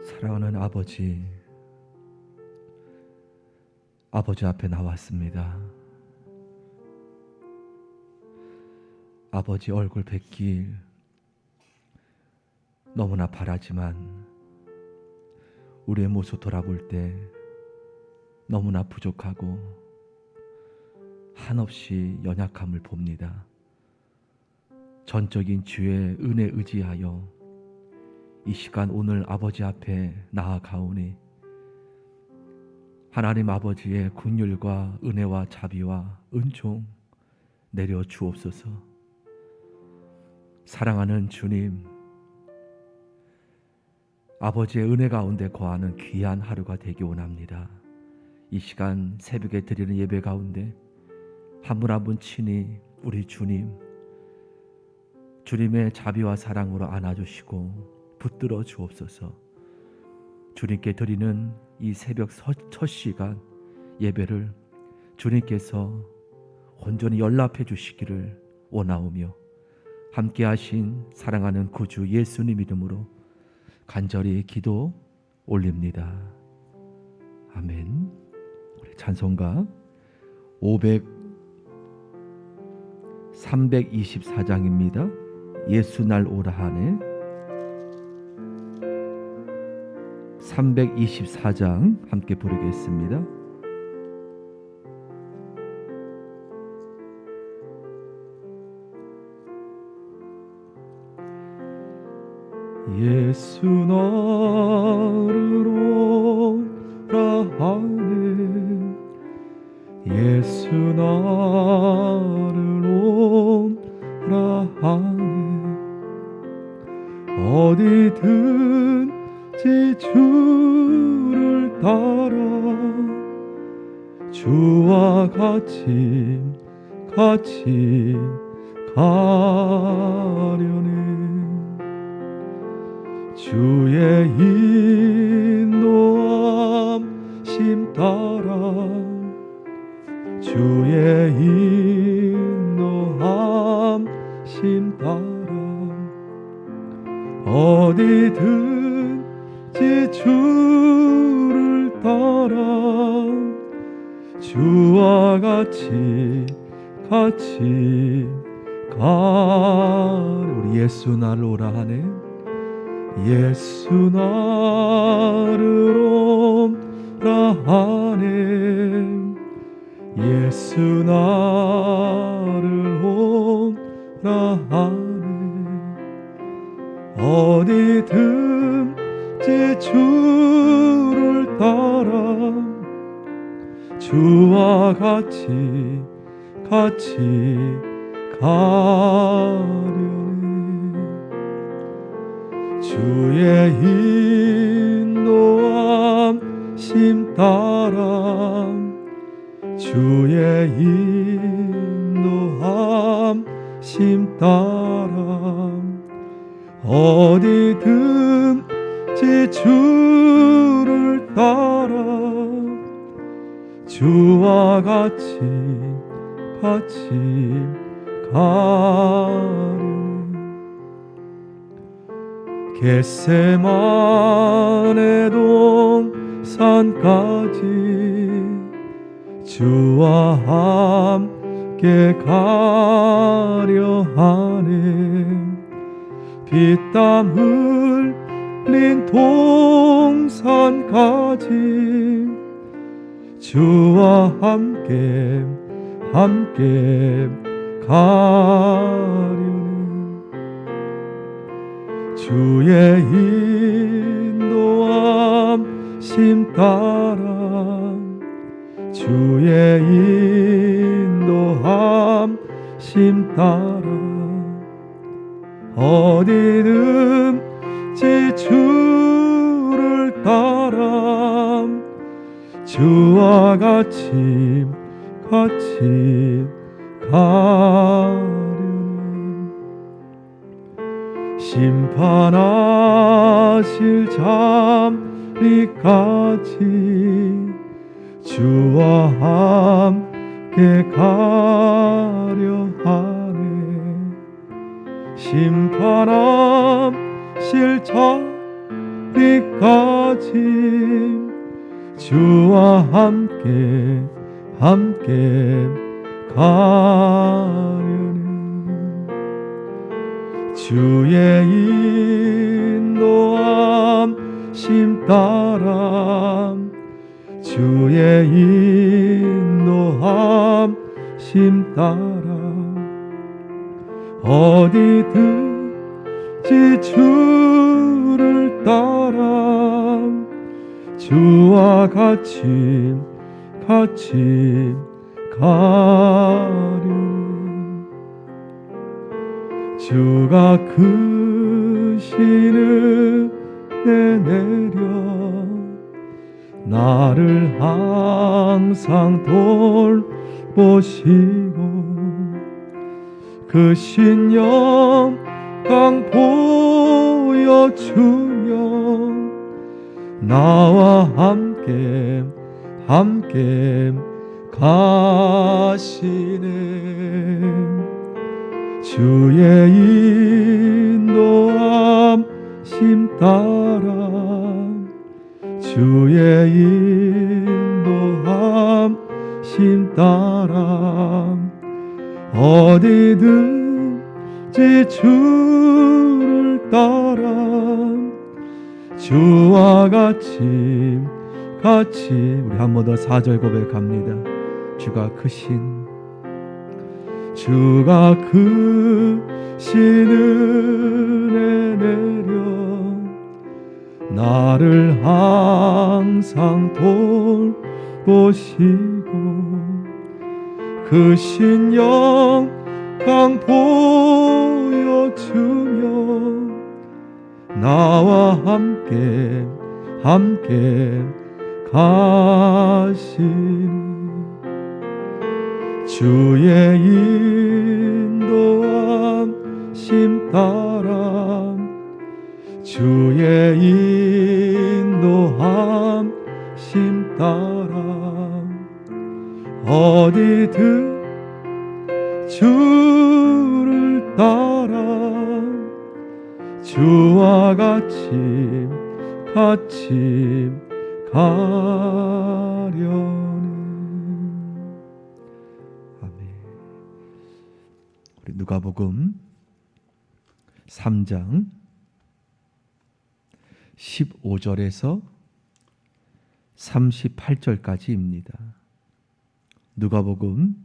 사랑하는 아버지, 아버지 앞에 나왔습니다. 아버지 얼굴 뵙길 너무나 바라지만 우리의 모습 돌아볼 때 너무나 부족하고 한없이 연약함을 봅니다. 전적인 주의 은혜 의지하여 이 시간 오늘 아버지 앞에 나아가오니 하나님 아버지의 긍휼과 은혜와 자비와 은총 내려 주옵소서. 사랑하는 주님, 아버지의 은혜 가운데 거하는 귀한 하루가 되기 원합니다. 이 시간 새벽에 드리는 예배 가운데 한 분 한 분 친히 우리 주님의 자비와 사랑으로 안아주시고 붙들어 주옵소서. 주님께 드리는 이 새벽 첫 시간 예배를 주님께서 온전히 연락해 주시기를 원하오며 함께 하신 사랑하는 구주 예수님 이름으로 간절히 기도 올립니다. 아멘. 우리 찬송가 324장입니다. 예수 날 오라 하네. 324장 함께 부르겠습니다. 예수 나를 오라 하네. 예수 나를 오라 하네. 어디든지 주를 따라 주와 같이 가려네. 주의 인도함 따라 주의 인도함 따라 어디든지 주를 따라 주와 같이 우리 예수 나를 오라 하네. 예수 나를 오라 하네. 예수 나를 오라 하네. 어디든지 주를 따라 주와 같이 가려네. 주의 인도함 따라 주의 인도함 따라 어디든지 주를 따라 주와 같이 가려네. 겟세마네 동산까지 주와 함께 가려 하네. 피땀 흘린 동산까지 주와 함께 가려네. 주의 인도함 따라 주의 인도함 따라 어디든지 주를 따라 주와 같이 가려네. 심판하실 자리까지 주와 함께 가려 하네. 심판하실 자리까지 어디까지 주와 함께 가려니 주의 인도함심 따라 주의 인도함심 따라 어디든지 주를 따라 주와 같이 가려니 주가 크신 은혜 내려 나를 항상 돌보시고 그 신영광 보여주며 나와 함께 가시네 주의 인도함심 따라 주의 인도함심 따라 어디든지 주를 따라 주와 같이 우리 한 번 더 4절 고백합니다. 주가 크신 은혜 내려 나를 항상 돌보시고 그 신영광 보여주며 나와 함께 가시니 주의 인도함심 따라 주의 인도함심 따라 어디든 주를 따라 주와 같이 가려니 아멘. 우리 누가복음 3장 15절에서 38절까지입니다. 누가복음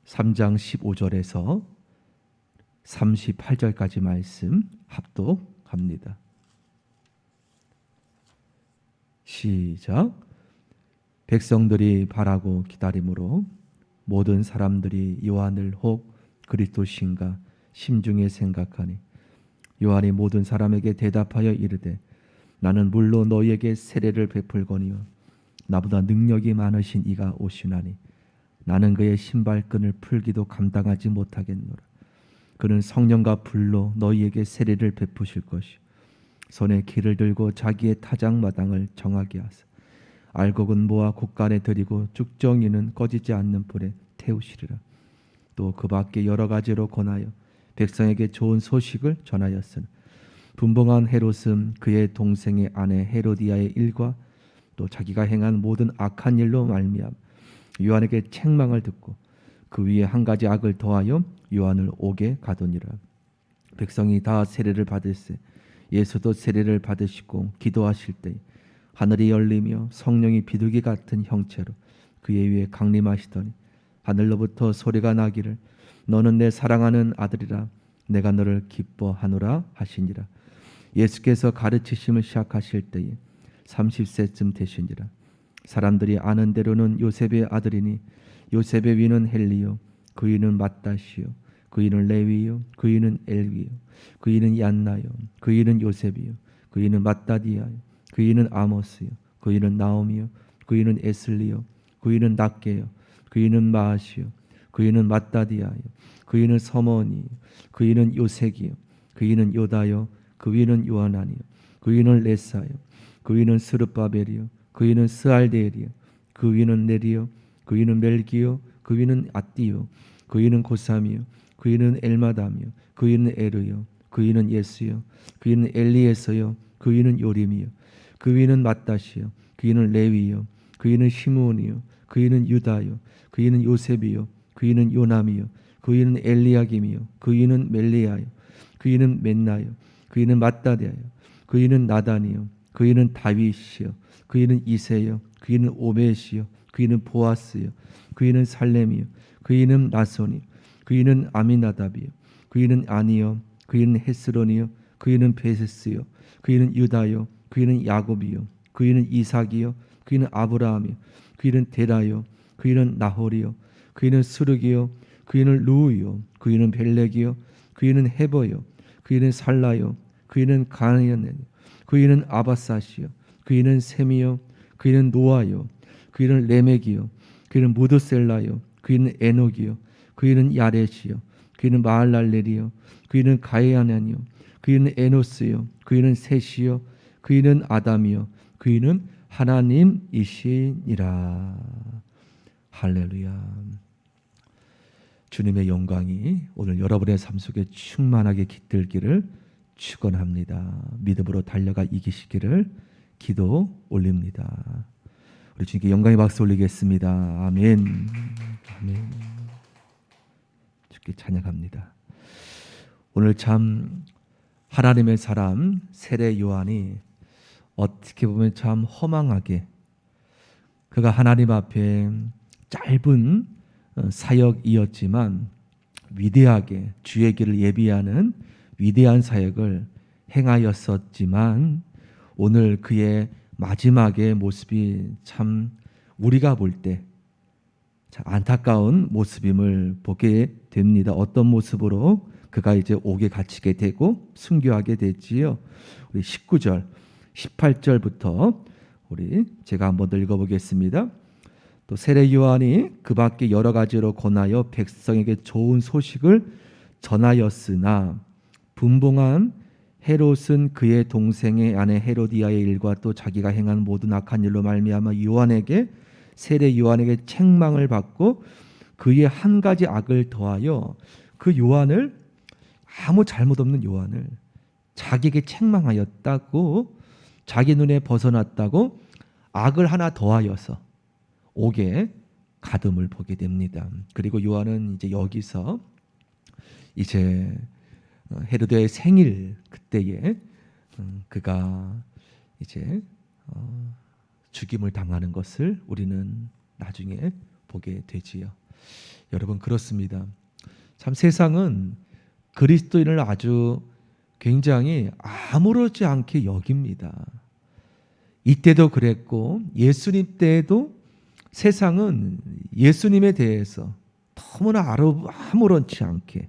3장 15절에서 38절까지 말씀 합독합니다. 시작. 백성들이 바라고 기다림으로 모든 사람들이 요한을 혹 그리스도신가 심중에 생각하니 요한이 모든 사람에게 대답하여 이르되 나는 물로 너희에게 세례를 베풀거니와 나보다 능력이 많으신 이가 오시나니 나는 그의 신발끈을 풀기도 감당하지 못하겠노라. 그는 성령과 불로 너희에게 세례를 베푸실 것이요 손에 기를 들고 자기의 타작마당을 정하게 하사 알곡은 모아 곳간에 들이고 쭉정이는 꺼지지 않는 불에 태우시리라. 또 그 밖에 여러 가지로 권하여 백성에게 좋은 소식을 전하였으나 분봉한 헤롯은 그의 동생의 아내 헤로디아의 일과 또 자기가 행한 모든 악한 일로 말미암아 요한에게 책망을 듣고 그 위에 한 가지 악을 더하여 요한을 옥에 가두니라. 백성이 다 세례를 받을세 예수도 세례를 받으시고 기도하실 때 하늘이 열리며 성령이 비둘기 같은 형체로 그의 위에 강림하시더니 하늘로부터 소리가 나기를 너는 내 사랑하는 아들이라 내가 너를 기뻐하노라 하시니라. 예수께서 가르치심을 시작하실 때에 30세쯤 되시니라. 사람들이 아는 대로는 요셉의 아들이니 요셉의 위는 헬리요 그 위는 맏다시요 그 위는 레위요 그 위는 엘위요 그 위는 얀나요 그 위는 요셉이요 그 위는 맏다디아요 그 위는 아모스요 그 위는 나오미요 그 위는 에슬리요 그 위는 낫게요 그 위는 마아시요 그 위는 맏다디아요 그 위는 서머니요 그 위는 요색이요 그 위는 요다요 그 위는 요하나니요 그 위는 레사요 그 위는 스룹바벨이요 그 위는 스알데엘이요 그 위는 네리요 그 위는 멜기요 그 위는 아띠요 그 위는 고삼이요 그 위는 엘마담이요 그 위는 에르요 그 위는 예수요, 그 위는 엘리에서요, 그 위는 요림이요, 그 위는 맏다시요, 그 위는 레위요, 그 위는 시므온이요, 그 위는 유다요, 그 위는 요셉이요, 그 위는 요남이요, 그 위는 엘리야김이요, 그 위는 멜리야요, 그 위는 맨나요, 그 위는 맏다디아요, 그 위는 나단이요, 그 위는 다윗이요, 그 위는 이세요, 그 위는 오벳이요, 그 위는 보아스요, 그 위는 살렘이요, 그 위는 나손이요, 그 위는 아미나답이요, 그 위는 아니요, 그 위는 헤스론이요, 그 위는 베세스요, 그 위는 유다요, 그 위는 야곱이요, 그 위는 이삭이요, 그 위는 아브라함이요, 그 위는 데라요, 그 위는 나홀이요, 그 위는 스룹이요, 그 위는 루이요, 그 위는 벨렉이요, 그 위는 헤버요, 그 위는 살라요, 그 위는 가나안이요, 그 위는 아바사시요, 그 위는 셈이요, 그 위는 노아요, 그 위는 레멕이요, 그 위는 무드셀라요, 그 위는 에녹이요, 그 위는 야렛이요, 그 위는 마할랄렐이요, 그 위는 가이아난이요, 그 위는 에노스요, 그 위는 셋이요, 그 위는 아담이요, 그 위는 하나님이시니라. 할렐루야. 주님의 영광이 오늘 여러분의 삶 속에 충만하게 깃들기를 축원합니다. 믿음으로 달려가 이기시기를 기도 올립니다. 우리 주님께 영광의 박수 올리겠습니다. 아멘. 아멘. 주께 찬양합니다. 오늘 참 하나님의 사람 세례 요한이 어떻게 보면 참 허망하게 그가 하나님 앞에 짧은 사역이었지만 위대하게 주의 길을 예비하는 위대한 사역을 행하였었지만 오늘 그의 마지막의 모습이 참 우리가 볼 때 안타까운 모습임을 보게 됩니다. 어떤 모습으로 그가 이제 옥에 갇히게 되고 순교하게 됐지요. 우리 19절, 18절부터 우리 제가 한번 더 읽어보겠습니다. 또 세례 요한이 그 밖에 여러 가지로 권하여 백성에게 좋은 소식을 전하였으나 분봉한 헤롯은 그의 동생의 아내 헤로디아의 일과 또 자기가 행한 모든 악한 일로 말미암아 세례 요한에게 책망을 받고 그의 한 가지 악을 더하여 그 요한을 아무 잘못 없는 요한을 자기에게 책망하였다고 자기 눈에 벗어났다고 악을 하나 더하여서 옥에 가둠을 보게 됩니다. 그리고 요한은 이제 여기서 이제 헤로드의 생일 그때에 그가 이제 죽임을 당하는 것을 우리는 나중에 보게 되지요. 여러분 그렇습니다. 참 세상은 그리스도인을 아주 굉장히 아무렇지 않게 여깁니다. 이때도 그랬고 예수님 때에도 세상은 예수님에 대해서 너무나 아무렇지 않게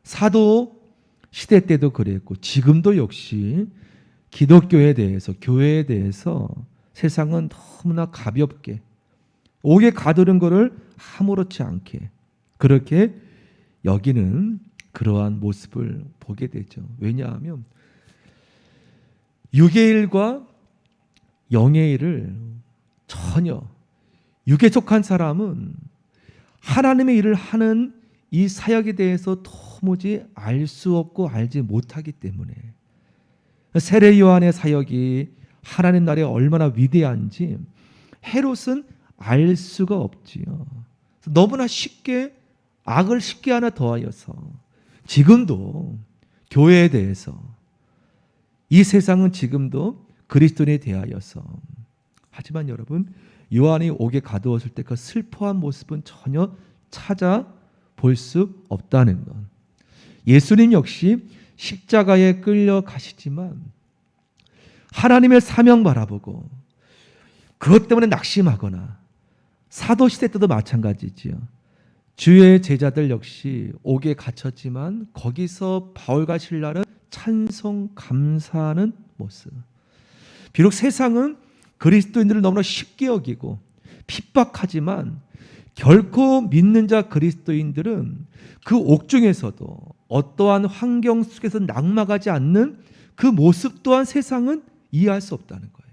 사도 시대 때도 그랬고 지금도 역시 기독교에 대해서 교회에 대해서 세상은 너무나 가볍게 옥에 가두는 것을 아무렇지 않게 그렇게 여기는 그러한 모습을 보게 되죠. 왜냐하면 육의 일과 영의 일을 전혀 육에 속한 사람은 하나님의 일을 하는 이 사역에 대해서 도무지 알 수 없고 알지 못하기 때문에 세례 요한의 사역이 하나님 나라에 얼마나 위대한지 헤롯은 알 수가 없지요. 너무나 쉽게 악을 쉽게 하나 더하여서 지금도 교회에 대해서 이 세상은 지금도 그리스도인에 대하여서 하지만 여러분 요한이 옥에 가두었을 때 그 슬퍼한 모습은 전혀 찾아볼 수 없다는 것. 예수님 역시 십자가에 끌려 가시지만 하나님의 사명 바라보고 그것 때문에 낙심하거나 사도시대 때도 마찬가지지요. 주의 제자들 역시 옥에 갇혔지만 거기서 바울과 실라는 찬송 감사하는 모습. 비록 세상은 그리스도인들을 너무나 쉽게 여기고 핍박하지만 결코 믿는 자 그리스도인들은 그 옥중에서도 어떠한 환경 속에서 낙마하지 않는 그 모습 또한 세상은 이해할 수 없다는 거예요.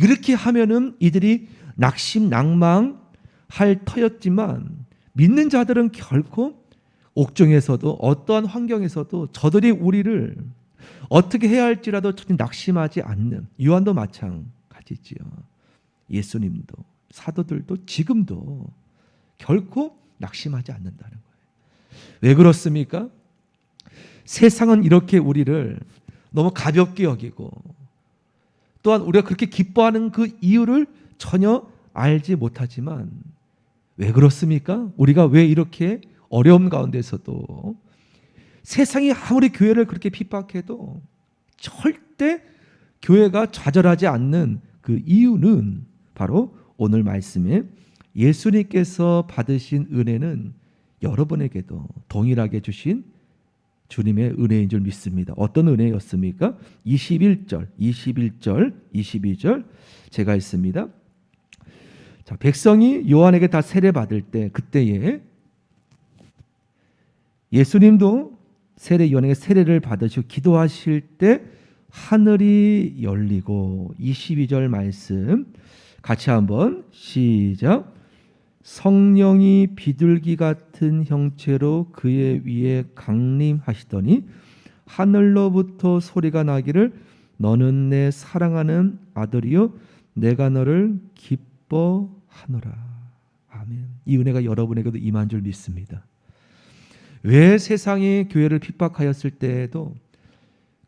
이렇게 하면은 이들이 낙심 낭망할 터였지만 믿는 자들은 결코 옥중에서도 어떠한 환경에서도 저들이 우리를 어떻게 해야 할지라도 전혀 낙심하지 않는, 요한도 마찬가지지요. 예수님도 사도들도 지금도 결코 낙심하지 않는다는 거예요. 왜 그렇습니까? 세상은 이렇게 우리를 너무 가볍게 여기고 또한 우리가 그렇게 기뻐하는 그 이유를 전혀 알지 못하지만 왜 그렇습니까? 우리가 왜 이렇게 어려움 가운데서도 세상이 아무리 교회를 그렇게 핍박해도 절대 교회가 좌절하지 않는 그 이유는 바로 오늘 말씀에 예수님께서 받으신 은혜는 여러분에게도 동일하게 주신 주님의 은혜인 줄 믿습니다. 어떤 은혜였습니까? 21절, 22절 제가 읽습니다. 자, 백성이 요한에게 다 세례받을 때 그때에 예수님도 요한에게 세례를 받으시고 기도하실 때 하늘이 열리고 22절 말씀 같이 한번 시작. 성령이 비둘기 같은 형체로 그의 위에 강림하시더니 하늘로부터 소리가 나기를 너는 내 사랑하는 아들이요 내가 너를 기뻐하노라. 아멘. 이 은혜가 여러분에게도 임한 줄 믿습니다. 왜 세상이 교회를 핍박하였을 때에도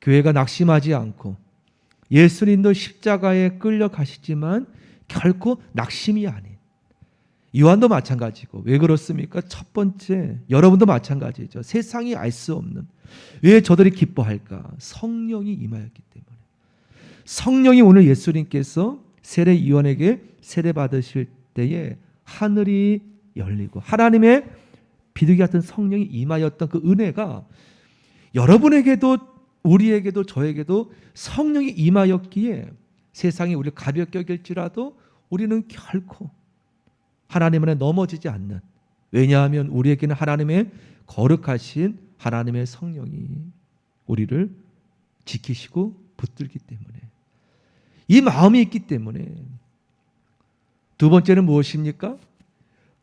교회가 낙심하지 않고 예수님도 십자가에 끌려가시지만 결코 낙심이 아닌 요한도 마찬가지고 왜 그렇습니까? 첫 번째 여러분도 마찬가지죠. 세상이 알 수 없는 왜 저들이 기뻐할까? 성령이 임하였기 때문에. 성령이 오늘 예수님께서 세례 요한에게 세례 받으실 때에 하늘이 열리고 하나님의 비둘기 같은 성령이 임하였던 그 은혜가 여러분에게도 우리에게도 저에게도 성령이 임하였기에 세상이 우리를 가볍게 여길지라도 우리는 결코 하나님 안에 넘어지지 않는, 왜냐하면 우리에게는 하나님의 거룩하신 하나님의 성령이 우리를 지키시고 붙들기 때문에 이 마음이 있기 때문에. 두 번째는 무엇입니까?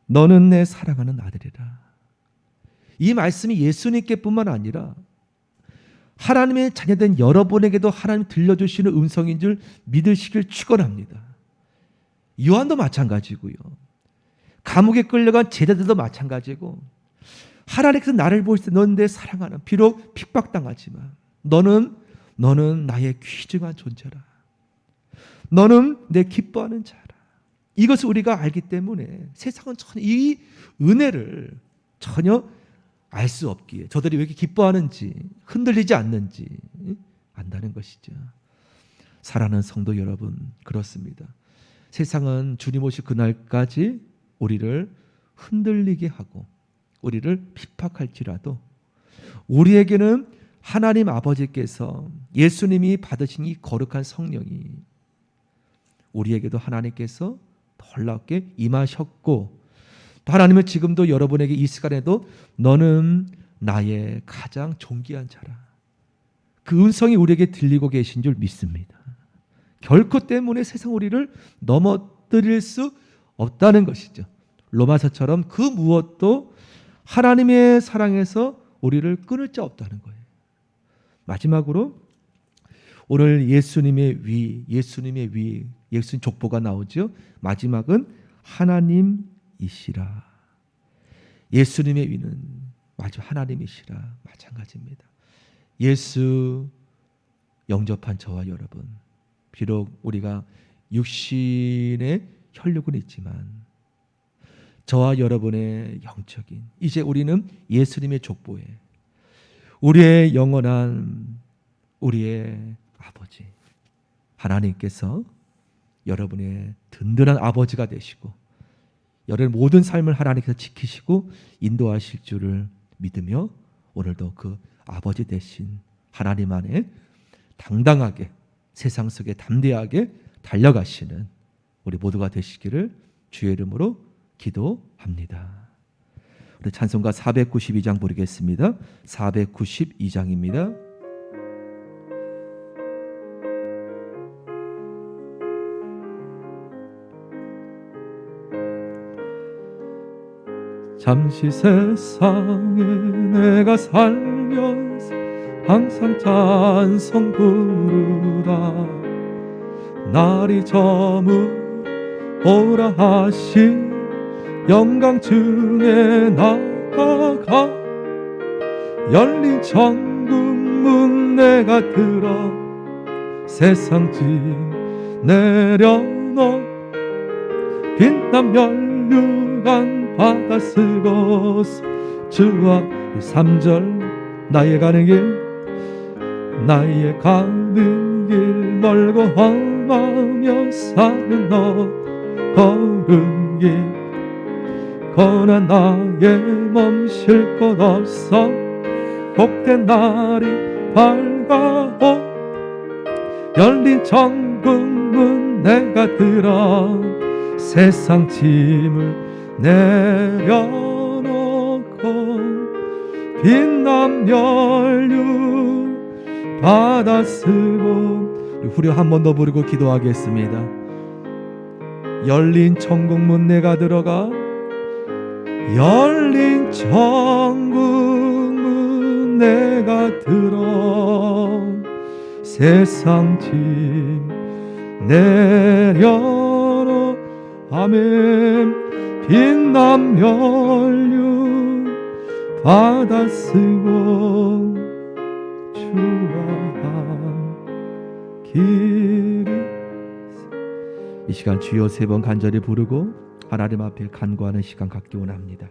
너는 내 사랑하는 아들이라. 이 말씀이 예수님께뿐만 아니라 하나님의 자녀된 여러분에게도 하나님 들려주시는 음성인 줄 믿으시길 축원합니다. 요한도 마찬가지고요. 감옥에 끌려간 제자들도 마찬가지고 하나님께서 나를 보실 때 너는 내 사랑하는, 비록 핍박당하지만 너는 나의 귀중한 존재라. 너는 내 기뻐하는 자라. 이것을 우리가 알기 때문에 세상은 전혀 이 은혜를 전혀 알 수 없기에 저들이 왜 이렇게 기뻐하는지 흔들리지 않는지 안다는 것이죠. 사랑하는 성도 여러분, 그렇습니다. 세상은 주님 오실 그날까지 우리를 흔들리게 하고 우리를 핍박할지라도 우리에게는 하나님 아버지께서 예수님이 받으신 이 거룩한 성령이 우리에게도 하나님께서 놀랍게 임하셨고 또 하나님은 지금도 여러분에게 이 시간에도 너는 나의 가장 존귀한 자라. 그 음성이 우리에게 들리고 계신 줄 믿습니다. 결코 때문에 세상 우리를 넘어뜨릴 수 없다는 것이죠. 로마서처럼 그 무엇도 하나님의 사랑에서 우리를 끊을 자 없다는 거예요. 마지막으로 오늘 예수님의 예수님 족보가 나오죠. 마지막은 하나님이시라. 예수님의 위는 마지막 하나님이시라. 마찬가지입니다. 예수 영접한 저와 여러분, 비록 우리가 육신의 혈육은 있지만 저와 여러분의 영적인 이제 우리는 예수님의 족보에 우리의 영원한 우리의 아버지 하나님께서 여러분의 든든한 아버지가 되시고 여러분의 모든 삶을 하나님께서 지키시고 인도하실 줄을 믿으며 오늘도 그 아버지 되신 하나님 안에 당당하게 세상 속에 담대하게 달려가시는 우리 모두가 되시기를 주의 이름으로 기도합니다. 우리 찬송가 492장 부르겠습니다. 492장입니다. 잠시 세상에 내가 살면서 항상 찬송 부르다 날이 저물어라 하신 영광중에 나아가 열린 천국문 내가 들어 세상 짐 내려놓 빛남 연류관 바다 쓰고서 주와 3절 나의 가는 길 나의 가는 길 멀고 험하며 사는 너 걸은 길 고난 나의 멈출 곳 없어 복된 날이 밝아오 열린 천국문 내가 들어 세상 짐을 내려놓고 빛남 연류 바다 쓰고 후렴 한 번 더 부르고 기도하겠습니다. 열린 천국문 내가 들어가 열린 천국문 내가 들어 세상 짐 내려놓 아멘 빛남 연류 바다 쓰고 주와 길이 이 시간 주여 3번 간절히 부르고 하나님 앞에 간구하는 시간 갖기 원합니다.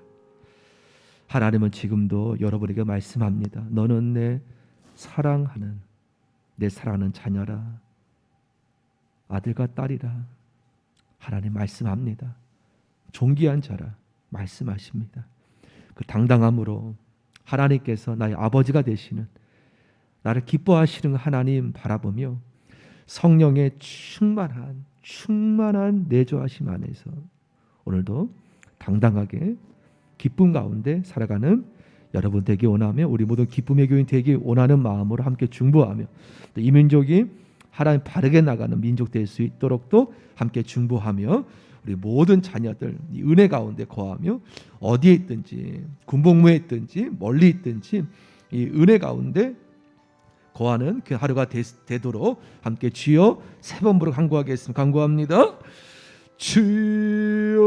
하나님은 지금도 여러분에게 말씀합니다. 너는 내 사랑하는 자녀라 아들과 딸이라 하나님 말씀합니다. 존귀한 자라 말씀하십니다. 그 당당함으로 하나님께서 나의 아버지가 되시는 나를 기뻐하시는 하나님 바라보며 성령의 충만한 내조하심 안에서 오늘도 당당하게 기쁨 가운데 살아가는 여러분 되기 원하며 우리 모두 기쁨의 교인 되기 원하는 마음으로 함께 중보하며 또 이 민족이 하나님 바르게 나가는 민족 될 수 있도록 또 함께 중보하며 우리 모든 자녀들 이 은혜 가운데 거하며 어디에 있든지 군복무에 있든지 멀리 있든지 이 은혜 가운데 거하는 그 하루가 되도록 함께 주여 3번 부르고 간구하겠습니다. 간구합니다. 주여